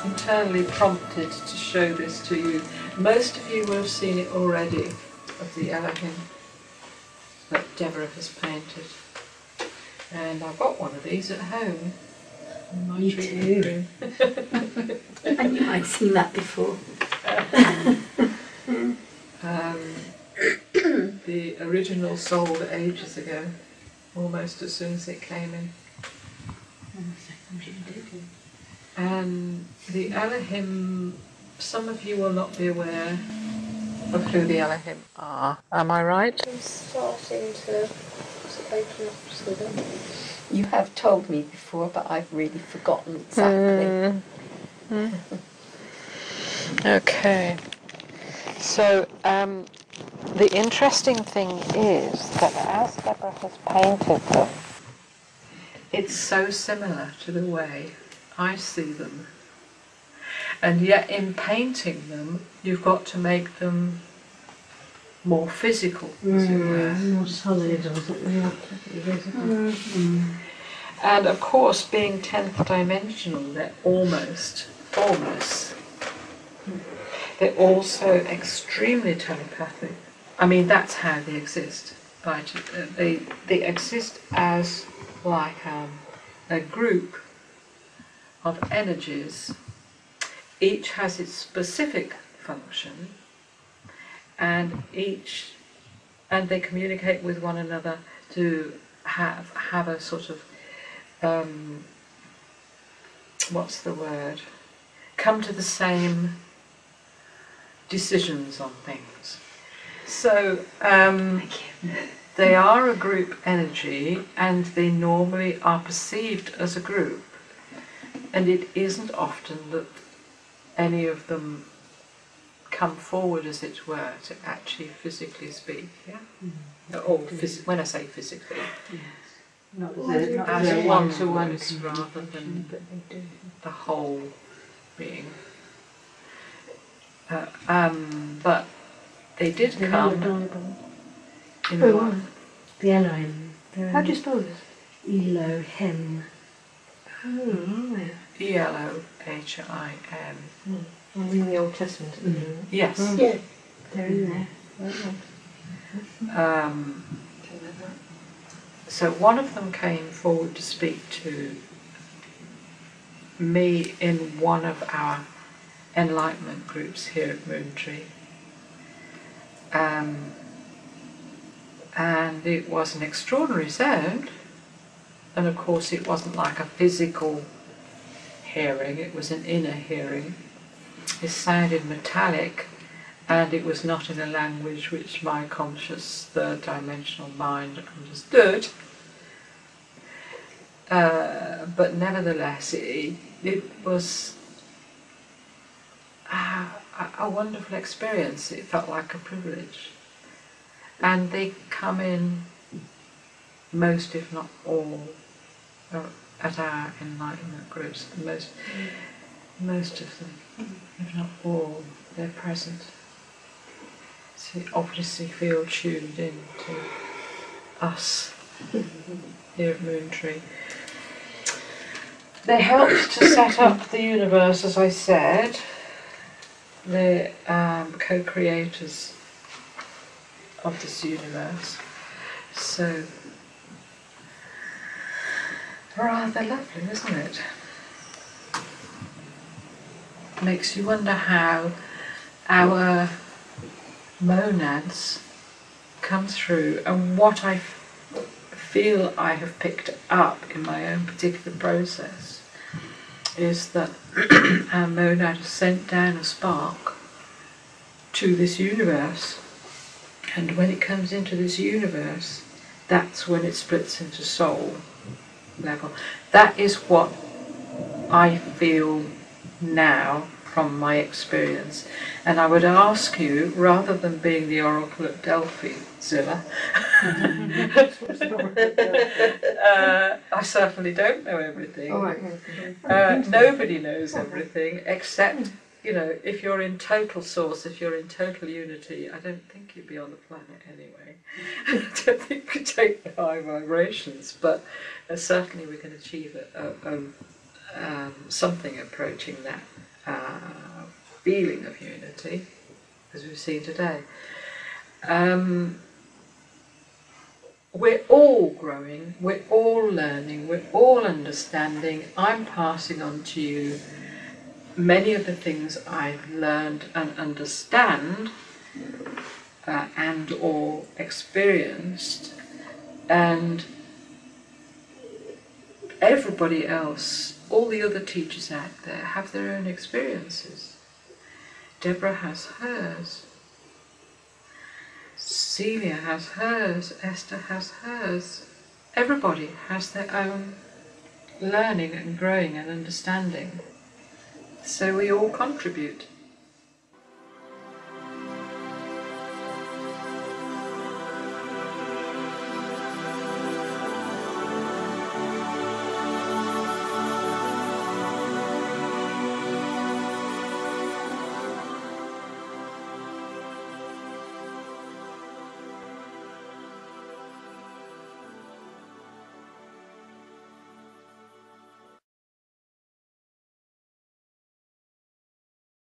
internally prompted to show this to you. Most of you will have seen it already, of the ELOHIM that Deborah has painted. And I've got one of these at home in my treatment room. And you might have seen that before. The original sold ages ago, almost as soon as it came in. And the ELOHIM, some of you will not be aware of who the ELOHIM are. Am I right? I'm starting to open up to them. You have told me before, but I've really forgotten exactly. Okay. So, the interesting thing is that as Deborah has painted them, it's so similar to the way I see them. And yet in painting them, you've got to make them more physical, as it were. More solid or something like that. And of course, being 10th dimensional, they're almost formless. They're also extremely telepathic. I mean, that's how they exist. Right? They exist as like a group of energies. Each has its specific function, and they communicate with one another to have a sort of what's the word? Come to the same decisions on things. So they are a group energy, and they normally are perceived as a group, and it isn't often that any of them come forward, as it were, to actually physically speak. Yeah. Or when I say physically, Not as a one-to-one rather than the whole being. But they did come in one. The Elohim. How do you spell this? ELOHIM. ELOHIM. I'm reading the Old Testament. Yes. Yeah, they're in there. So one of them came forward to speak to me in one of our Enlightenment groups here at Moontree. And it was an extraordinary sound, and of course it wasn't like a physical hearing, it was an inner hearing. It sounded metallic, and it was not in a language which my conscious third dimensional mind understood. But nevertheless, it was a wonderful experience. It felt like a privilege. And they come in, most if not all, at our Enlightenment groups, most of them, if not all, they're present. So you obviously feel tuned in to us here at Moontree. They helped to set up the universe, as I said. They're co-creators of this universe. So, rather lovely, isn't it? Makes you wonder how our monads come through, and what I feel I have picked up in my own particular process is that our monad has sent down a spark to this universe, and when it comes into this universe, that's when it splits into soul level. That is what I feel now from my experience, and I would ask you, rather than being the oracle at Delphi, Zilla, I certainly don't know everything. Nobody knows everything except, you know, if you're in total source, if you're in total unity, I don't think you'd be on the planet anyway. I don't think you could take the high vibrations, but certainly we can achieve something approaching that feeling of unity, as we've seen today. We're all growing, we're all learning, we're all understanding. I'm passing on to you many of the things I've learned and understand and or experienced, and everybody else, all the other teachers out there have their own experiences. Deborah has hers, Celia has hers, Esther has hers. Everybody has their own learning and growing and understanding. So we all contribute.